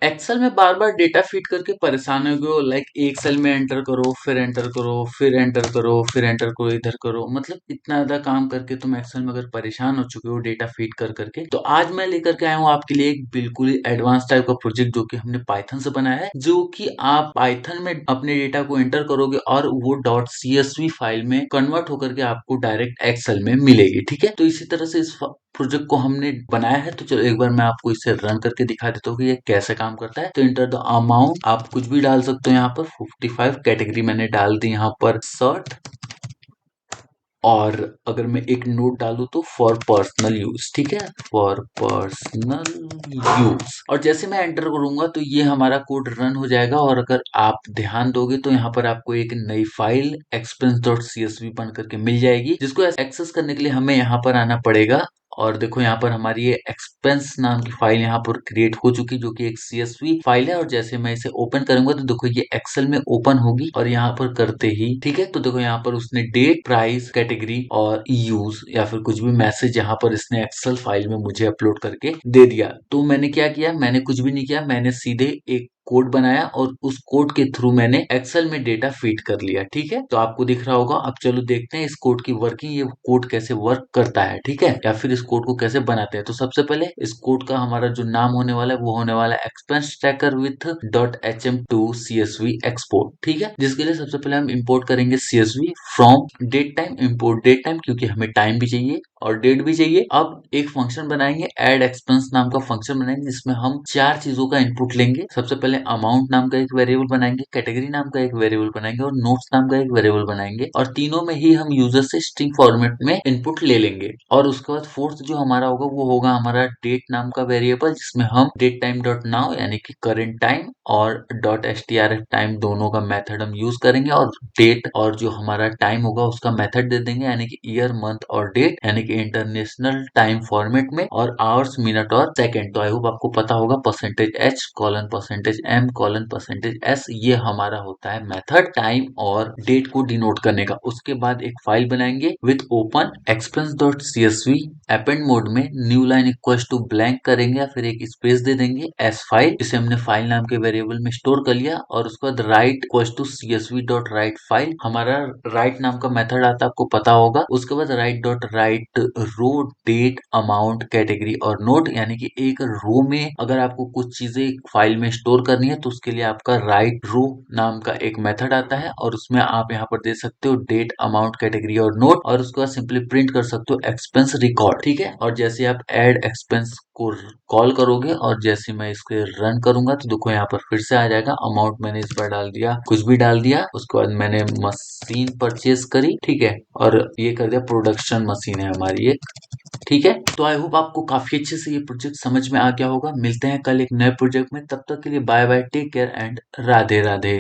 Excel में बार बार data feed करके परेशान हो गए हो, लाइक एक सेल में एंटर करो, फिर एंटर करो, फिर एंटर करो, फिर एंटर करो, इधर करो, मतलब इतना ज्यादा काम करके तुम एक्सेल में अगर परेशान हो चुके हो डेटा फीड कर करके, तो आज मैं लेकर के आया हूँ आपके लिए एक बिल्कुल ही एडवांस टाइप का प्रोजेक्ट जो कि हमने पाइथन से बनाया है, जो कि आप पाइथन में अपने डेटा को एंटर करोगे और वो डॉट सीएसवी फाइल में कन्वर्ट होकर के आपको डायरेक्ट एक्सेल में मिलेगी। ठीक है, तो इसी तरह से इस प्रोजेक्ट को हमने बनाया है। तो चलो एक बार मैं आपको इसे रन करके दिखा देता हूँ कि ये कैसे काम करता है। तो इंटर द अमाउंट आप कुछ भी डाल सकते हो यहाँ पर। 55 कैटेगरी मैंने डाल दी यहाँ पर शर्ट, और अगर मैं एक नोट डालूं तो फॉर पर्सनल यूज। ठीक है, फॉर पर्सनल यूज, और जैसे मैं एंटर करूंगा तो ये हमारा कोड रन हो जाएगा। और अगर आप ध्यान दोगे तो यहाँ पर आपको एक नई फाइल expense डॉट सीएसवी बन करके मिल जाएगी, जिसको एक्सेस करने के लिए हमें यहाँ पर आना पड़ेगा। और देखो यहाँ पर हमारी ये एक्सपेंस नाम की फाइल यहाँ पर क्रिएट हो चुकी, जो कि एक सीएसवी फाइल है। और जैसे मैं इसे ओपन करूंगा तो देखो ये एक्सेल में ओपन होगी, और यहाँ पर करते ही ठीक है, तो देखो यहाँ पर उसने डेट, प्राइस, कैटेगरी और यूज या फिर कुछ भी मैसेज यहाँ पर इसने एक्सेल फाइल में मुझे अपलोड करके दे दिया। तो मैंने क्या किया, मैंने कुछ भी नहीं किया, मैंने सीधे एक कोड बनाया और उस कोड के थ्रू मैंने एक्सेल में डेटा फीड कर लिया। ठीक है, तो आपको दिख रहा होगा। अब चलो देखते हैं इस कोड की वर्किंग, ये कोड कैसे वर्क करता है। ठीक है, या फिर इस कोड को कैसे बनाते हैं। तो सबसे पहले इस कोड का हमारा जो नाम होने वाला है वो होने वाला है expense tracker with dot H M to CSV export. ठीक है, जिसके लिए सबसे पहले हम इंपोर्ट करेंगे CSV from date time. Import date time, क्योंकि हमें टाइम भी चाहिए और डेट भी चाहिए। अब एक फंक्शन बनाएंगे, एड एक्सपेंस नाम का फंक्शन बनाएंगे, जिसमें हम चार चीजों का इनपुट लेंगे। सबसे पहले अमाउंट नाम का एक वेरिएबल बनाएंगे, कैटेगरी नाम का एक वेरिएबल बनाएंगे और नोट्स नाम का एक वेरिएबल बनाएंगे। और तीनों में ही हम यूजर से स्ट्रिंग फॉर्मेट में इनपुट ले लेंगे। और उसके बाद फोर्थ जो हमारा होगा वो होगा हमारा डेट नाम का वेरिएबल, जिसमें हम डेट टाइम डॉट नाउ यानी कि करेंट टाइम और डॉट एसटीआरएफ टाइम दोनों का मेथड हम यूज करेंगे। और डेट और जो हमारा टाइम होगा उसका मेथड दे देंगे, यानी कि ईयर, मंथ और डेट, यानी कि इंटरनेशनल टाइम फॉर्मेट में, और आवर्स, मिनट और सेकंड। तो आई होप आपको पता होगा percentage H colon percentage M colon percentage S, ये हमारा होता है मेथड टाइम और डेट को डिनोट करने का। उसके बाद एक फाइल बनाएंगे with open expense dot CSV append mode में, new line equals to blank करेंगे या फिर एक स्पेस दे देंगे, एस फाइल, इसे हमने फाइल नाम के वेरिएबल में स्टोर कर लिया। और उसके बाद write equals to CSV dot write file, हमारा राइट नाम का मेथड आता है, आपको पता होगा। उसके बाद राइट डॉट राइट रो डेट अमाउंट कैटेगरी और नोट, यानी कि एक रो में अगर आपको कुछ चीजें फाइल में स्टोर करनी है तो उसके लिए आपका राइट रो नाम का एक मेथड आता है, और उसमें आप यहाँ पर दे सकते हो डेट, अमाउंट, कैटेगरी और नोट, और उसके बाद सिंपली प्रिंट कर सकते हो एक्सपेंस रिकॉर्ड। ठीक है, और जैसे आप एड एक्सपेंस को कॉल करोगे और जैसे मैं इसके रन करूंगा तो देखो यहाँ पर फिर से आ जाएगा। अमाउंट मैंने इस बार डाल दिया, कुछ भी डाल दिया। उसके बाद मैंने मशीन परचेज करी, ठीक है, और ये कर दिया, प्रोडक्शन मशीन है हमारी ये। ठीक है, तो आई होप आपको काफी अच्छे से ये प्रोजेक्ट समझ में आ गया होगा। मिलते हैं कल एक नए प्रोजेक्ट में, तब तक के लिए bye bye, take care and Radhe Radhe.